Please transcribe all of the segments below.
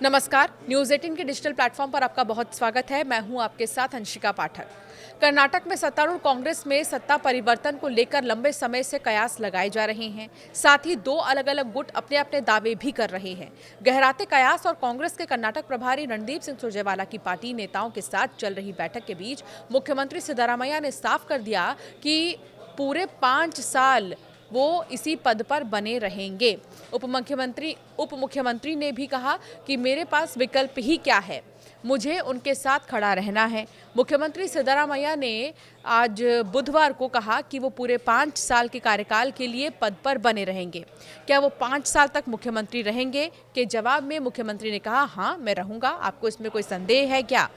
नमस्कार, न्यूज़ 18 के digital platform पर आपका बहुत स्वागत है। मैं हूं आपके साथ अंशिका पाठक। कर्नाटक में सत्तारूढ़ कांग्रेस में सत्ता परिवर्तन को लेकर लंबे समय से कयास लगाए जा रहे हैं। साथ ही दो अलग अलग गुट अपने अपने दावे भी कर रहे हैं। गहराते कयास और कांग्रेस के कर्नाटक प्रभारी रणदीप सिंह सुरजेवाला की पार्टी नेताओं के साथ चल रही बैठक के बीच मुख्यमंत्री सिद्धरामैया ने साफ कर दिया कि पूरे 5 साल वो इसी पद पर बने रहेंगे। उप मुख्यमंत्री ने भी कहा कि मेरे पास विकल्प ही क्या है, मुझे उनके साथ खड़ा रहना है। मुख्यमंत्री सिद्धरामैया ने आज बुधवार को कहा कि वो पूरे 5 साल के कार्यकाल के लिए पद पर बने रहेंगे। क्या वो 5 साल तक मुख्यमंत्री रहेंगे? के जवाब में मुख्यमंत्री ने कहा, हाँ मैं रहूंगा, आपको इसमें कोई संदेह है क्या?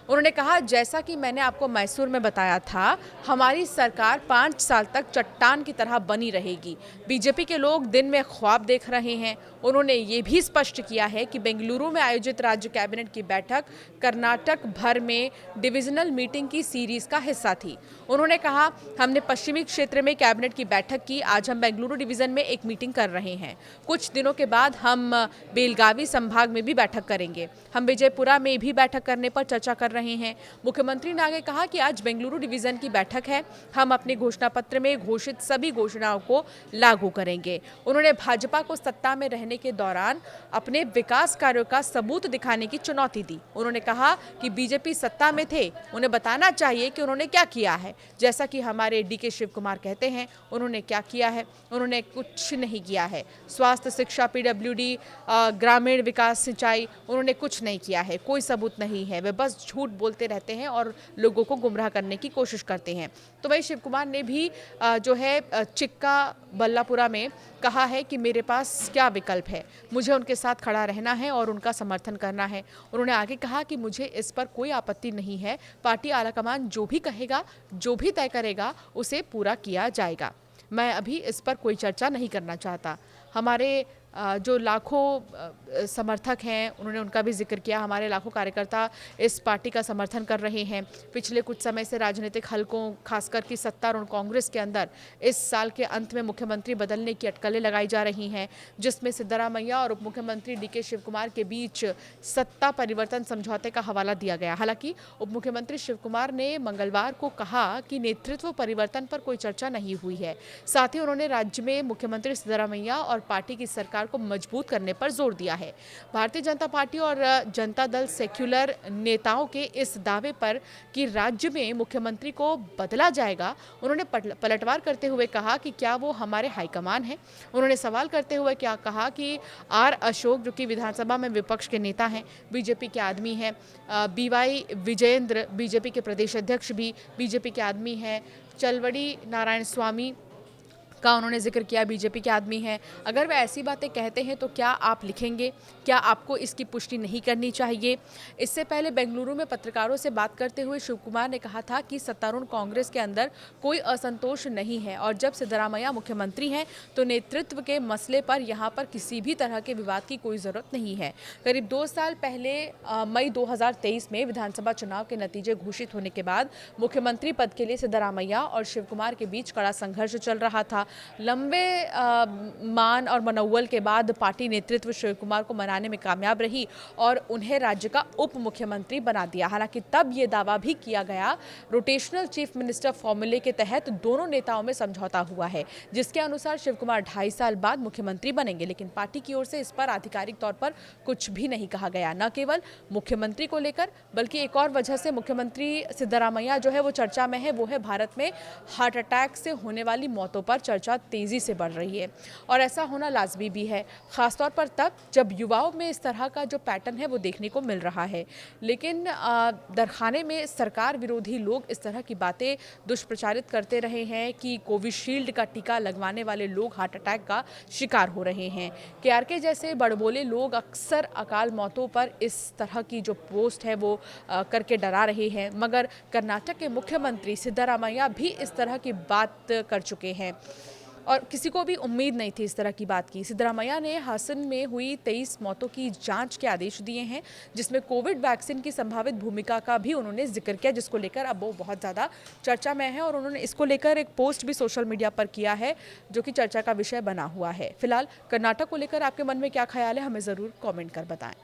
उन्होंने कहा, जैसा कि मैंने आपको मैसूर में बताया था, हमारी सरकार 5 साल तक चट्टान की तरह बनी रहेगी। बीजेपी के लोग दिन में ख्वाब देख रहे हैं। उन्होंने ये भी स्पष्ट किया है कि बेंगलुरु में आयोजित राज्य कैबिनेट की बैठक कर्नाटक भर में डिविजनल मीटिंग की सीरीज का हिस्सा थी। उन्होंने कहा, हमने पश्चिमी क्षेत्र में कैबिनेट की बैठक की, आज हम बेंगलुरु डिवीजन में एक मीटिंग कर रहे हैं। कुछ दिनों के बाद हम बेलगावी संभाग में भी बैठक करेंगे। हम विजयपुरा में भी बैठक करने पर चर्चा कर रहे हैं। मुख्यमंत्री ने आगे कहा कि आज बेंगलुरु डिवीजन की बैठक है, हम अपने घोषणा पत्र में घोषित सभी घोषणाओं को लागू करेंगे। उन्होंने भाजपा को सत्ता में रहने के दौरान अपने विकास कार्यों का सबूत दिखाने की चुनौती दी। उन्होंने कहा कि बीजेपी सत्ता में थे, उन्हें बताना चाहिए कि उन्होंने क्या किया है। जैसा कि हमारे डीके शिव कुमार कहते हैं, उन्होंने क्या किया है? उन्होंने कुछ नहीं किया है। स्वास्थ्य, शिक्षा, पीडब्ल्यूडी, ग्रामीण विकास, सिंचाई, उन्होंने कुछ नहीं किया है। कोई सबूत नहीं है। वे बस झूठ बोलते रहते हैं और लोगों को गुमराह करने की कोशिश करते हैं। तो वही शिव कुमार ने भी चिक्का बल्लापुरा में कहा है कि मेरे पास क्या विकल्प है, मुझे उनके साथ खड़ा रहना है और उनका समर्थन करना है। उन्होंने आगे कहा कि मुझे इस पर कोई आपत्ति नहीं है, पार्टी आलाकमान जो भी कहेगा, जो भी तय करेगा, उसे पूरा किया जाएगा। मैं अभी इस पर कोई चर्चा नहीं करना चाहता। हमारे जो लाखों समर्थक हैं, उन्होंने उनका भी जिक्र किया। हमारे लाखों कार्यकर्ता इस पार्टी का समर्थन कर रहे हैं। पिछले कुछ समय से राजनीतिक हलकों, खासकर कि सत्ता और कांग्रेस के अंदर इस साल के अंत में मुख्यमंत्री बदलने की अटकलें लगाई जा रही हैं, जिसमें सिद्धरामैया और उप मुख्यमंत्री डीके शिव कुमार के बीच सत्ता परिवर्तन समझौते का हवाला दिया गया। हालांकि उप मुख्यमंत्री शिव कुमार ने मंगलवार को कहा कि नेतृत्व परिवर्तन पर कोई चर्चा नहीं हुई है। साथ ही उन्होंने राज्य में मुख्यमंत्री सिद्धरामैया और पार्टी की सरकार को मजबूत करने पर जोर दिया है। भारतीय जनता पार्टी और जनता दल सेक्युलर नेताओं के इस दावे पर कि राज्य में मुख्यमंत्री को बदला जाएगा, उन्होंने पलटवार करते हुए कहा कि क्या वो हमारे हाईकमान हैं। उन्होंने सवाल करते हुए क्या कहा कि आर अशोक, जो कि विधानसभा में विपक्ष के नेता हैं, बीजेपी के आदमी हैं, बीवाई विजयेंद्र बीजेपी के प्रदेश अध्यक्ष भी बीजेपी के आदमी हैं, चलवड़ी नारायण स्वामी का उन्होंने जिक्र किया, बीजेपी के आदमी हैं। अगर वे ऐसी बातें कहते हैं तो क्या आप लिखेंगे? क्या आपको इसकी पुष्टि नहीं करनी चाहिए? इससे पहले बेंगलुरु में पत्रकारों से बात करते हुए शिव कुमार ने कहा था कि सत्तारूढ़ कांग्रेस के अंदर कोई असंतोष नहीं है और जब सिद्धरामैया मुख्यमंत्री हैं तो नेतृत्व के मसले पर यहाँ पर किसी भी तरह के विवाद की कोई जरूरत नहीं है। करीब 2 साल पहले मई 2023 में विधानसभा चुनाव के नतीजे घोषित होने के बाद मुख्यमंत्री पद के लिए सिद्धरामैया और शिव कुमार के बीच कड़ा संघर्ष चल रहा था। लंबे मान और मनोवल के बाद पार्टी नेतृत्व शिव कुमार को मनाने में कामयाब रही और उन्हें राज्य का उप मुख्यमंत्री बना दिया। हालांकि तब ये दावा भी किया गया, रोटेशनल चीफ मिनिस्टर फॉर्मूले के तहत दोनों नेताओं में समझौता हुआ है, जिसके अनुसार शिव कुमार 2.5 साल बाद मुख्यमंत्री बनेंगे। लेकिन पार्टी की ओर से इस पर आधिकारिक तौर पर कुछ भी नहीं कहा गया, न केवल मुख्यमंत्री को लेकर बल्कि एक और वजह से मुख्यमंत्री सिद्धरामैया जो है वो चर्चा में है, वो है भारत में हार्ट अटैक से होने वाली मौतों पर चर्चा तेजी से बढ़ रही है और ऐसा होना लाजमी भी है, खासतौर पर तब जब युवाओं में इस तरह का जो पैटर्न है वो देखने को मिल रहा है। लेकिन दरखाने में सरकार विरोधी लोग इस तरह की बातें दुष्प्रचारित करते रहे हैं कि कोविशील्ड का टीका लगवाने वाले लोग हार्ट अटैक का शिकार हो रहे हैं। केआरके जैसे बड़बोले लोग अक्सर अकाल मौतों पर इस तरह की जो पोस्ट है वो करके डरा रहे हैं, मगर कर्नाटक के मुख्यमंत्री सिद्धरामैया भी इस तरह की बात कर चुके हैं और किसी को भी उम्मीद नहीं थी इस तरह की बात की। सिद्धरामैया ने हासन में हुई 23 मौतों की जांच के आदेश दिए हैं, जिसमें कोविड वैक्सीन की संभावित भूमिका का भी उन्होंने जिक्र किया, जिसको लेकर अब वो बहुत ज़्यादा चर्चा में है और उन्होंने इसको लेकर एक पोस्ट भी सोशल मीडिया पर किया है जो कि चर्चा का विषय बना हुआ है। फिलहाल कर्नाटक को लेकर आपके मन में क्या ख्याल है, हमें ज़रूर कॉमेंट कर बताएं।